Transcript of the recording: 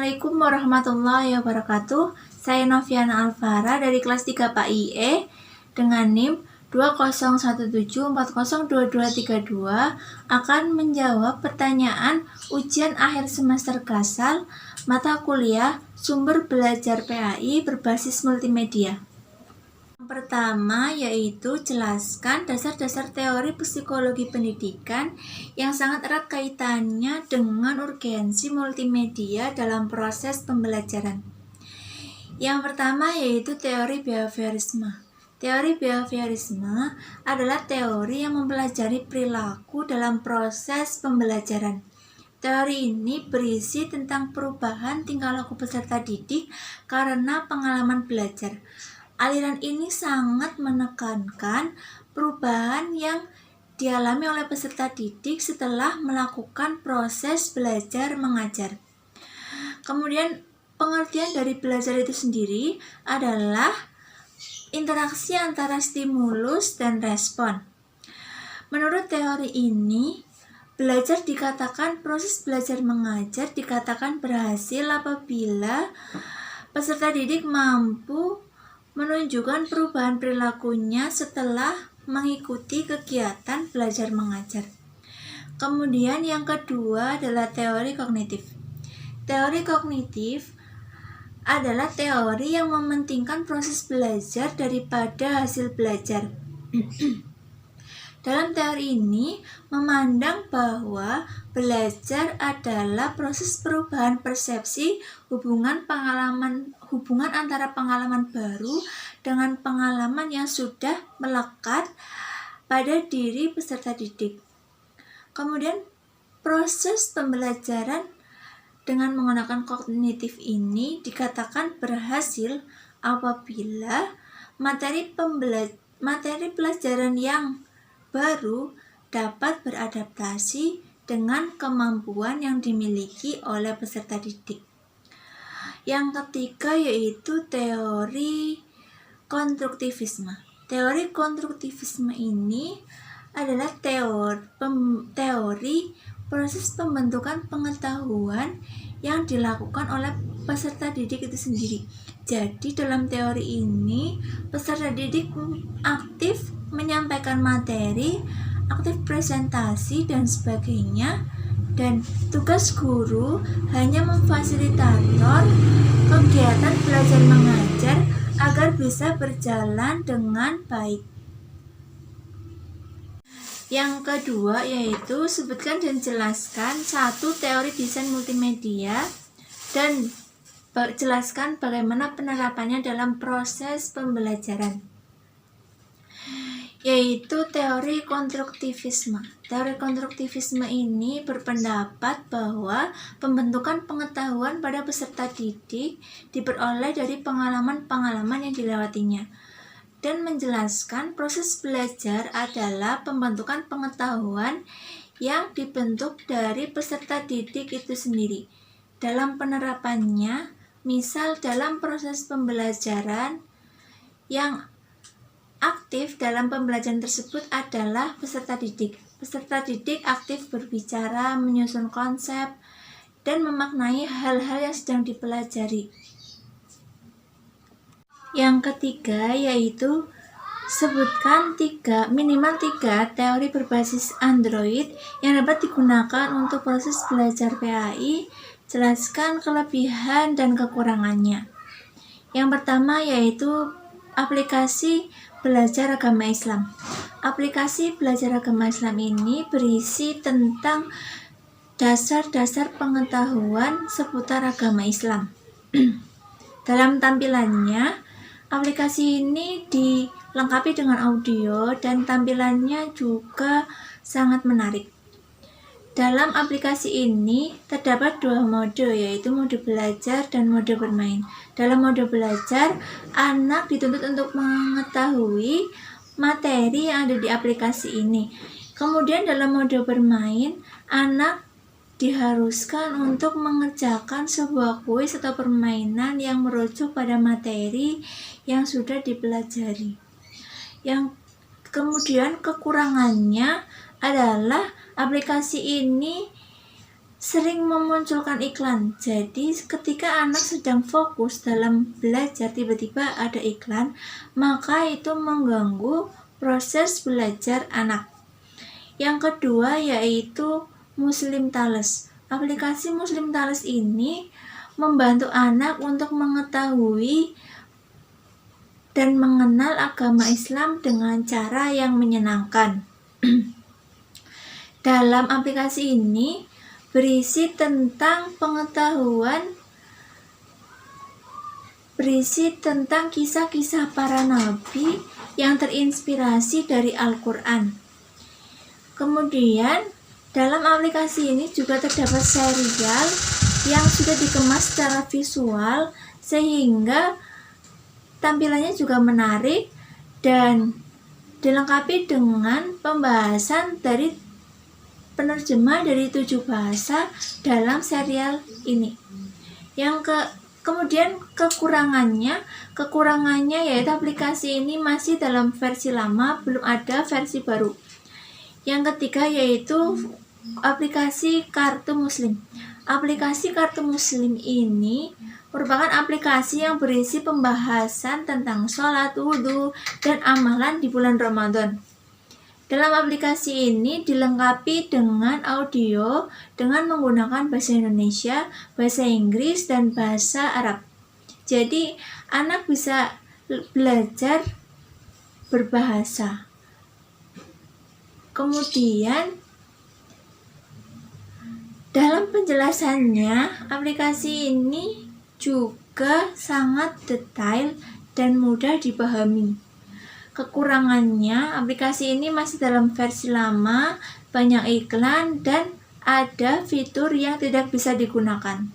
Assalamualaikum warahmatullahi wabarakatuh. Saya Noviana Alvara dari kelas 3 PAIE dengan NIM 2017402232 akan menjawab pertanyaan ujian akhir semester Kasal mata kuliah sumber belajar PAI berbasis multimedia. Yang pertama yaitu jelaskan dasar-dasar teori psikologi pendidikan yang sangat erat kaitannya dengan urgensi multimedia dalam proses pembelajaran. Yang pertama yaitu teori behaviorisme. Teori behaviorisme adalah teori yang mempelajari perilaku dalam proses pembelajaran. Teori ini berisi tentang perubahan tingkah laku peserta didik karena pengalaman belajar. Aliran ini sangat menekankan perubahan yang dialami oleh peserta didik setelah melakukan proses belajar mengajar. Kemudian pengertian dari belajar itu sendiri adalah interaksi antara stimulus dan respon. Menurut teori ini, belajar dikatakan proses belajar mengajar dikatakan berhasil apabila peserta didik mampu menunjukkan perubahan perilakunya setelah mengikuti kegiatan belajar mengajar. Kemudian yang kedua adalah teori kognitif. Teori kognitif adalah teori yang mementingkan proses belajar daripada hasil belajar. Dalam teori ini memandang bahwa belajar adalah proses perubahan persepsi hubungan antara pengalaman baru dengan pengalaman yang sudah melekat pada diri peserta didik. Kemudian proses pembelajaran dengan menggunakan kognitif ini dikatakan berhasil apabila materi pelajaran yang baru dapat beradaptasi dengan kemampuan yang dimiliki oleh peserta didik. Yang ketiga yaitu teori konstruktivisme. Teori konstruktivisme ini adalah teori proses pembentukan pengetahuan yang dilakukan oleh peserta didik itu sendiri. Jadi dalam teori ini peserta didik aktif menyampaikan materi, aktif presentasi dan sebagainya, dan tugas guru hanya memfasilitator kegiatan belajar mengajar agar bisa berjalan dengan baik. Yang kedua yaitu sebutkan dan jelaskan satu teori desain multimedia dan jelaskan bagaimana penerapannya dalam proses pembelajaran. Yaitu teori konstruktivisme. Teori konstruktivisme ini berpendapat bahwa pembentukan pengetahuan pada peserta didik diperoleh dari pengalaman-pengalaman yang dilewatinya, dan menjelaskan proses belajar adalah pembentukan pengetahuan yang dibentuk dari peserta didik itu sendiri. Dalam penerapannya, misal dalam proses pembelajaran yang aktif dalam pembelajaran tersebut adalah peserta didik. Peserta didik aktif berbicara, menyusun konsep, dan memaknai hal-hal yang sedang dipelajari. Yang ketiga yaitu sebutkan minimal 3 teori berbasis Android yang dapat digunakan untuk proses belajar PAI. Jelaskan kelebihan dan kekurangannya. Yang pertama yaitu aplikasi belajar agama Islam. Aplikasi belajar agama Islam ini berisi tentang dasar-dasar pengetahuan seputar agama Islam. Dalam tampilannya, aplikasi ini dilengkapi dengan audio dan tampilannya juga sangat menarik. Dalam aplikasi ini terdapat 2 mode, yaitu mode belajar dan mode bermain. Dalam mode belajar, anak dituntut untuk mengetahui materi yang ada di aplikasi ini. Kemudian dalam mode bermain, anak diharuskan untuk mengerjakan sebuah kuis atau permainan yang merujuk pada materi yang sudah dipelajari. Yang kemudian kekurangannya adalah aplikasi ini sering memunculkan iklan. Jadi ketika anak sedang fokus dalam belajar tiba-tiba ada iklan, maka itu mengganggu proses belajar anak. Yang kedua yaitu Muslim Tales. Aplikasi Muslim Tales ini membantu anak untuk mengetahui dan mengenal agama Islam dengan cara yang menyenangkan. Dalam aplikasi ini berisi tentang pengetahuan, berisi tentang kisah-kisah para nabi yang terinspirasi dari Al-Quran. Kemudian dalam aplikasi ini juga terdapat serial yang sudah dikemas secara visual sehingga tampilannya juga menarik dan dilengkapi dengan pembahasan dari penerjemah dari 7 bahasa dalam serial ini. Kemudian kekurangannya yaitu aplikasi ini masih dalam versi lama, belum ada versi baru. Yang ketiga yaitu aplikasi Kartu Muslim. Aplikasi Kartu Muslim ini merupakan aplikasi yang berisi pembahasan tentang sholat, wudhu, dan amalan di bulan Ramadan. Dalam aplikasi ini dilengkapi dengan audio dengan menggunakan bahasa Indonesia, bahasa Inggris, dan bahasa Arab. Jadi anak bisa belajar berbahasa. Kemudian dalam penjelasannya, aplikasi ini juga sangat detail dan mudah dipahami. Kekurangannya, aplikasi ini masih dalam versi lama, banyak iklan, dan ada fitur yang tidak bisa digunakan.